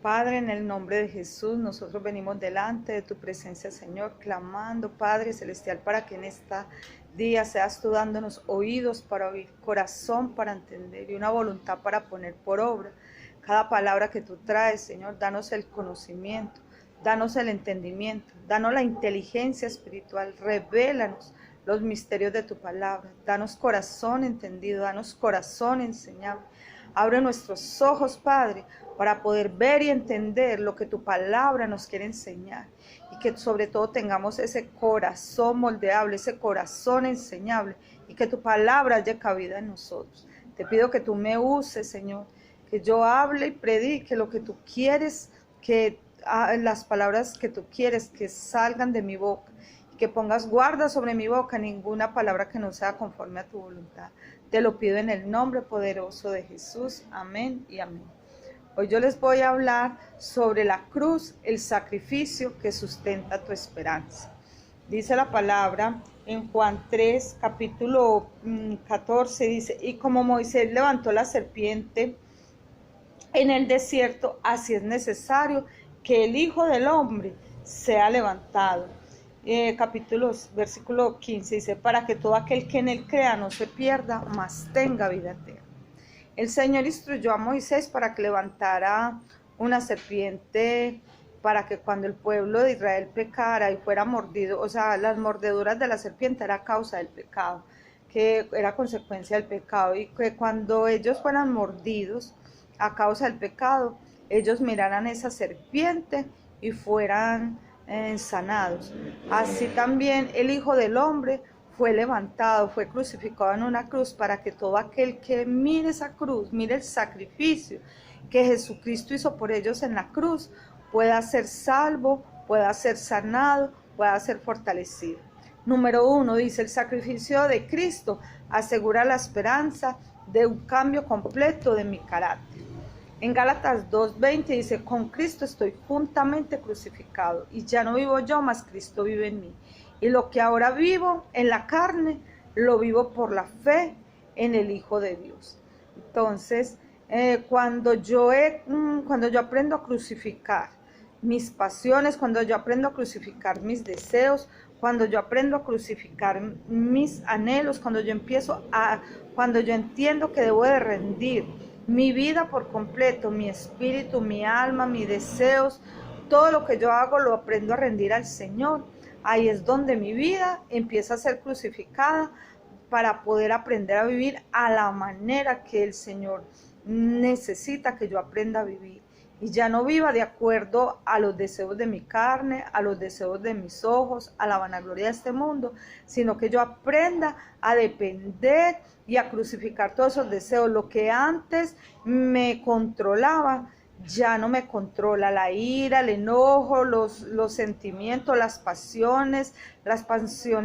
Padre, en el nombre de Jesús, nosotros venimos delante de tu presencia, Señor, clamando, Padre Celestial, para que en esta día seas tú dándonos oídos para oír, corazón para entender y una voluntad para poner por obra cada palabra que tú traes, Señor. Danos el conocimiento, danos el entendimiento, danos la inteligencia espiritual, revélanos los misterios de tu palabra, danos corazón entendido, danos corazón enseñable. Abre nuestros ojos, Padre, para poder ver y entender lo que tu palabra nos quiere enseñar. Y que sobre todo tengamos ese corazón moldeable, ese corazón enseñable. Y que tu palabra haya cabida en nosotros. Te pido que tú me uses, Señor. Que yo hable y predique lo que tú quieres, que las palabras que tú quieres que salgan de mi boca. Que pongas guarda sobre mi boca ninguna palabra que no sea conforme a tu voluntad. Te lo pido en el nombre poderoso de Jesús. Amén y amén. Hoy yo les voy a hablar sobre la cruz, el sacrificio que sustenta tu esperanza. Dice la palabra en Juan 3, capítulo 14, dice, y como Moisés levantó la serpiente en el desierto, así es necesario que el Hijo del Hombre sea levantado. Versículo 15 dice, para que todo aquel que en él crea no se pierda, mas tenga vida eterna. El Señor instruyó a Moisés para que levantara una serpiente para que cuando el pueblo de Israel pecara y fuera mordido, o sea, las mordeduras de la serpiente era causa del pecado, que era consecuencia del pecado, y que cuando ellos fueran mordidos a causa del pecado, ellos miraran esa serpiente y fueran sanados. Así también el Hijo del Hombre fue levantado, fue crucificado en una cruz para que todo aquel que mire esa cruz, mire el sacrificio que Jesucristo hizo por ellos en la cruz, pueda ser salvo, pueda ser sanado, pueda ser fortalecido. Número 1, dice, el sacrificio de Cristo asegura la esperanza de un cambio completo de mi carácter. En Gálatas 2:20 dice, con Cristo estoy juntamente crucificado, y ya no vivo yo, mas Cristo vive en mí. Y lo que ahora vivo en la carne, lo vivo por la fe en el Hijo de Dios. Entonces, cuando yo aprendo a crucificar mis pasiones, cuando yo aprendo a crucificar mis deseos, cuando yo aprendo a crucificar mis anhelos, cuando yo entiendo que debo de rendir mi vida por completo, mi espíritu, mi alma, mis deseos, todo lo que yo hago lo aprendo a rendir al Señor. Ahí es donde mi vida empieza a ser crucificada para poder aprender a vivir a la manera que el Señor necesita que yo aprenda a vivir. Y ya no viva de acuerdo a los deseos de mi carne, a los deseos de mis ojos, a la vanagloria de este mundo, sino que yo aprenda a depender y a crucificar todos esos deseos. Lo que antes me controlaba, ya no me controla. La ira, el enojo, los sentimientos, las pasiones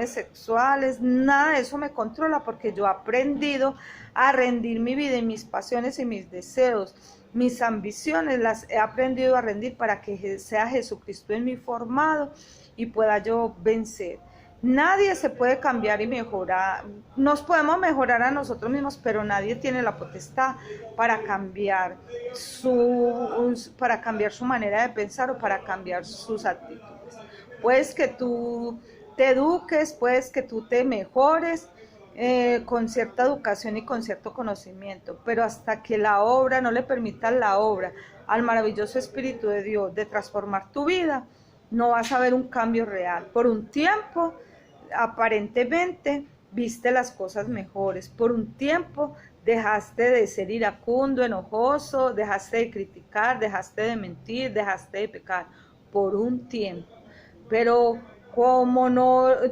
sexuales, nada de eso me controla, porque yo he aprendido a rendir mi vida y mis pasiones y mis deseos. Mis ambiciones las he aprendido a rendir para que sea Jesucristo en mí formado y pueda yo vencer. Nadie se puede cambiar y mejorar. Nos podemos mejorar a nosotros mismos, pero nadie tiene la potestad para cambiar su manera de pensar o para cambiar sus actitudes. Puedes que tú te eduques, puedes que tú te mejores, con cierta educación y con cierto conocimiento, pero hasta que la obra no le permita la obra al maravilloso Espíritu de Dios de transformar tu vida, no vas a ver un cambio real. Por un tiempo, aparentemente, viste las cosas mejores. Por un tiempo, dejaste de ser iracundo, enojoso, dejaste de criticar, dejaste de mentir, dejaste de pecar. Por un tiempo. Pero como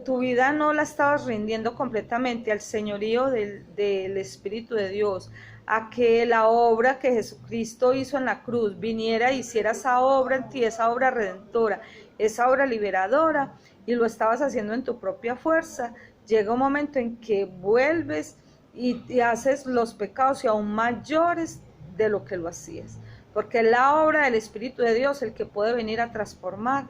tu vida no la estabas rindiendo completamente al señorío del Espíritu de Dios, a que la obra que Jesucristo hizo en la cruz viniera e hiciera esa obra en ti, esa obra redentora, esa obra liberadora, y lo estabas haciendo en tu propia fuerza, llega un momento en que vuelves y haces los pecados y aún mayores de lo que lo hacías. Porque la obra del Espíritu de Dios, el que puede venir a transformar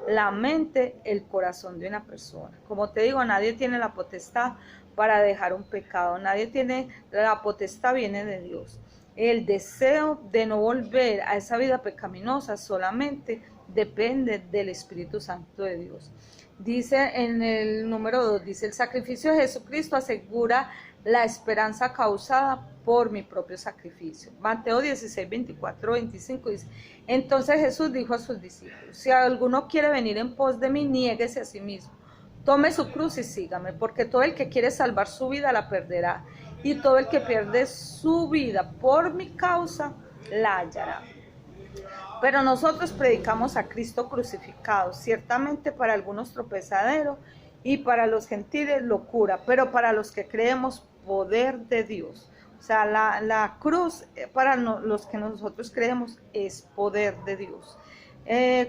la mente, el corazón de una persona. Como te digo, nadie tiene la potestad para dejar un pecado, nadie tiene la potestad, viene de Dios. El deseo de no volver a esa vida pecaminosa solamente depende del Espíritu Santo de Dios. Dice en el número 2, dice, el sacrificio de Jesucristo asegura la esperanza causada por mi propio sacrificio. Mateo 16, 24, 25 dice, entonces Jesús dijo a sus discípulos, si alguno quiere venir en pos de mí, niéguese a sí mismo, tome su cruz y sígame, porque todo el que quiere salvar su vida la perderá, y todo el que pierde su vida por mi causa la hallará. Pero nosotros predicamos a Cristo crucificado, ciertamente para algunos tropezadero y para los gentiles locura, pero para los que creemos poder de Dios. O sea, la cruz para los que nosotros creemos es poder de Dios.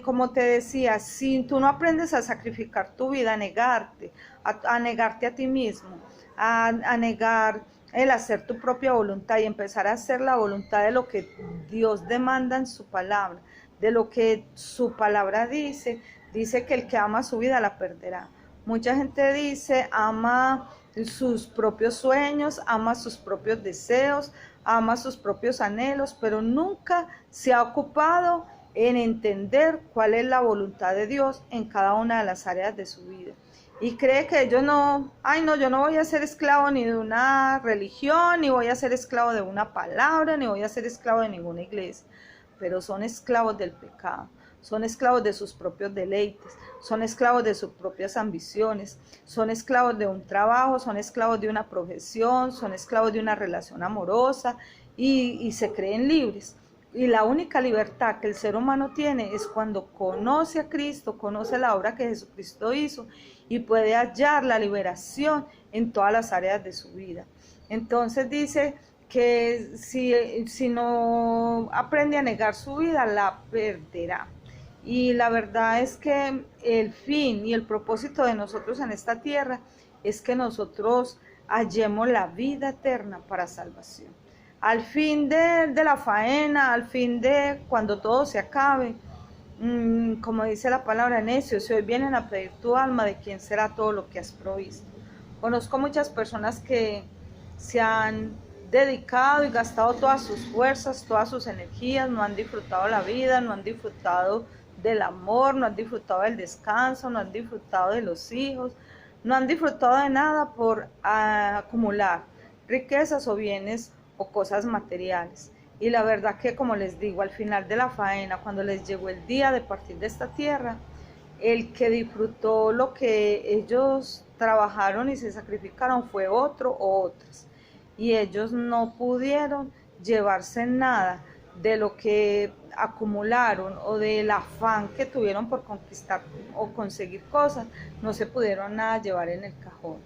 Como te decía, si tú no aprendes a sacrificar tu vida, a negarte a ti mismo, a negar el hacer tu propia voluntad y empezar a hacer la voluntad de lo que Dios demanda en su palabra, de lo que su palabra dice que el que ama su vida la perderá. Mucha gente dice, ama sus propios sueños, ama sus propios deseos, ama sus propios anhelos, pero nunca se ha ocupado en entender cuál es la voluntad de Dios en cada una de las áreas de su vida. Y cree que yo no voy a ser esclavo ni de una religión, ni voy a ser esclavo de una palabra, ni voy a ser esclavo de ninguna iglesia. Pero son esclavos del pecado, son esclavos de sus propios deleites, son esclavos de sus propias ambiciones, son esclavos de un trabajo, son esclavos de una profesión, son esclavos de una relación amorosa y se creen libres. Y la única libertad que el ser humano tiene es cuando conoce a Cristo, conoce la obra que Jesucristo hizo y puede hallar la liberación en todas las áreas de su vida. Entonces dice que si no aprende a negar su vida, la perderá. Y la verdad es que el fin y el propósito de nosotros en esta tierra es que nosotros hallemos la vida eterna para salvación. Al fin de la faena, al fin de cuando todo se acabe, como dice la palabra, necio, si hoy vienen a pedir tu alma, ¿de quién será todo lo que has provisto? Conozco muchas personas que se han dedicado y gastado todas sus fuerzas, todas sus energías, no han disfrutado la vida, no han disfrutado del amor, no han disfrutado del descanso, no han disfrutado de los hijos, no han disfrutado de nada por acumular riquezas o bienes o cosas materiales. Y la verdad que, como les digo, al final de la faena, cuando les llegó el día de partir de esta tierra, el que disfrutó lo que ellos trabajaron y se sacrificaron fue otro o otras. Y ellos no pudieron llevarse nada de lo que acumularon o del afán que tuvieron por conquistar o conseguir cosas, no se pudieron nada llevar en el cajón.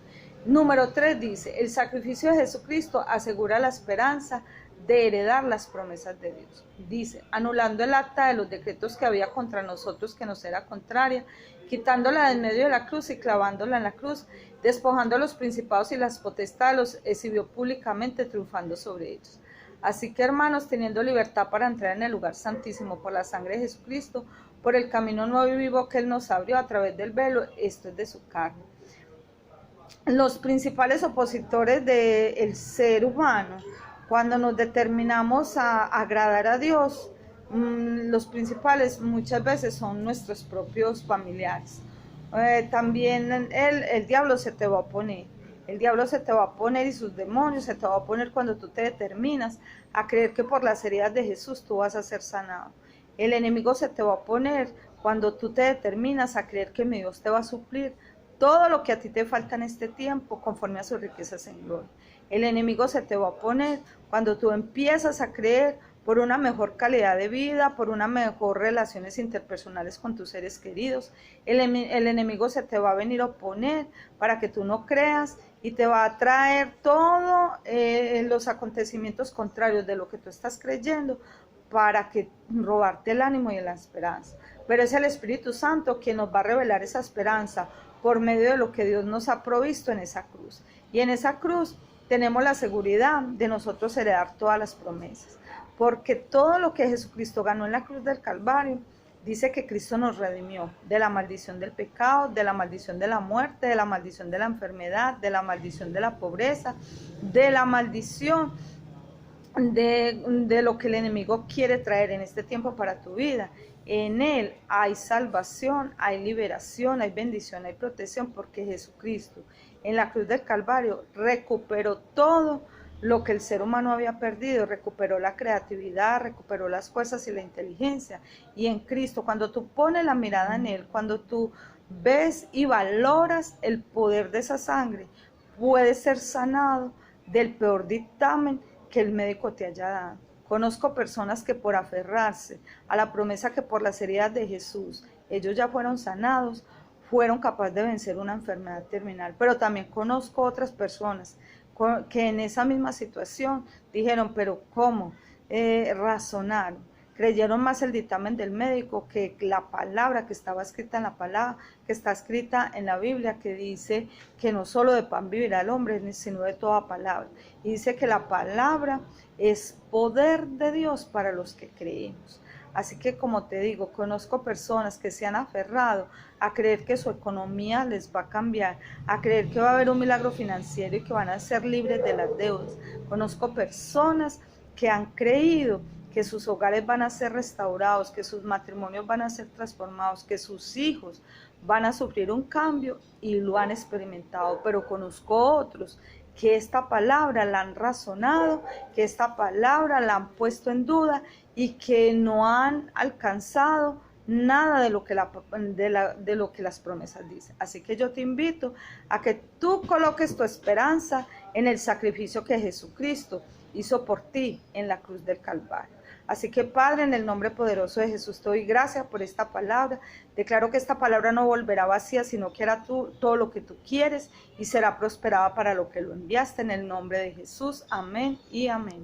Número 3 dice, el sacrificio de Jesucristo asegura la esperanza de heredar las promesas de Dios. Dice, anulando el acta de los decretos que había contra nosotros que nos era contraria, quitándola de en medio de la cruz y clavándola en la cruz, despojando a los principados y las potestades, los exhibió públicamente, triunfando sobre ellos. Así que, hermanos, teniendo libertad para entrar en el lugar santísimo por la sangre de Jesucristo, por el camino nuevo y vivo que Él nos abrió a través del velo, esto es de su carne. Los principales opositores del ser humano, cuando nos determinamos a agradar a Dios, los principales muchas veces son nuestros propios familiares. También el diablo se te va a oponer. El diablo se te va a poner y sus demonios se te va a poner cuando tú te determinas a creer que por las heridas de Jesús tú vas a ser sanado. El enemigo se te va a poner cuando tú te determinas a creer que mi Dios te va a suplir todo lo que a ti te falta en este tiempo conforme a sus riquezas en gloria. El enemigo se te va a poner cuando tú empiezas a creer por una mejor calidad de vida, por una mejor relaciones interpersonales con tus seres queridos. El enemigo se te va a venir a oponer para que tú no creas y te va a traer todos los acontecimientos contrarios de lo que tú estás creyendo para que robarte el ánimo y la esperanza. Pero es el Espíritu Santo quien nos va a revelar esa esperanza por medio de lo que Dios nos ha provisto en esa cruz. Y en esa cruz tenemos la seguridad de nosotros heredar todas las promesas. Porque todo lo que Jesucristo ganó en la cruz del Calvario, dice que Cristo nos redimió de la maldición del pecado, de la maldición de la muerte, de la maldición de la enfermedad, de la maldición de la pobreza, de la maldición de lo que el enemigo quiere traer en este tiempo para tu vida. En Él hay salvación, hay liberación, hay bendición, hay protección, porque Jesucristo en la cruz del Calvario recuperó todo lo que el ser humano había perdido, recuperó la creatividad, recuperó las fuerzas y la inteligencia. Y en Cristo, cuando tú pones la mirada en Él, cuando tú ves y valoras el poder de esa sangre, puedes ser sanado del peor dictamen que el médico te haya dado. Conozco personas que por aferrarse a la promesa que por las heridas de Jesús ellos ya fueron sanados, fueron capaces de vencer una enfermedad terminal. Pero también conozco otras personas que en esa misma situación dijeron, pero ¿cómo? Razonaron. Creyeron más el dictamen del médico que la palabra que estaba escrita en la palabra, que está escrita en la Biblia, que dice que no solo de pan vivirá el hombre, sino de toda palabra. Y dice que la palabra es poder de Dios para los que creemos. Así que, como te digo, conozco personas que se han aferrado a creer que su economía les va a cambiar, a creer que va a haber un milagro financiero y que van a ser libres de las deudas. Conozco personas que han creído que sus hogares van a ser restaurados, que sus matrimonios van a ser transformados, que sus hijos van a sufrir un cambio y lo han experimentado. Pero conozco otros que esta palabra la han razonado, que esta palabra la han puesto en duda y que no han alcanzado nada de lo que, de lo que las promesas dicen. Así que yo te invito a que tú coloques tu esperanza en el sacrificio que Jesucristo hizo por ti en la cruz del Calvario. Así que, Padre, en el nombre poderoso de Jesús, te doy gracias por esta palabra. Declaro que esta palabra no volverá vacía, sino que hará todo lo que tú quieres y será prosperada para lo que lo enviaste. En el nombre de Jesús, amén y amén.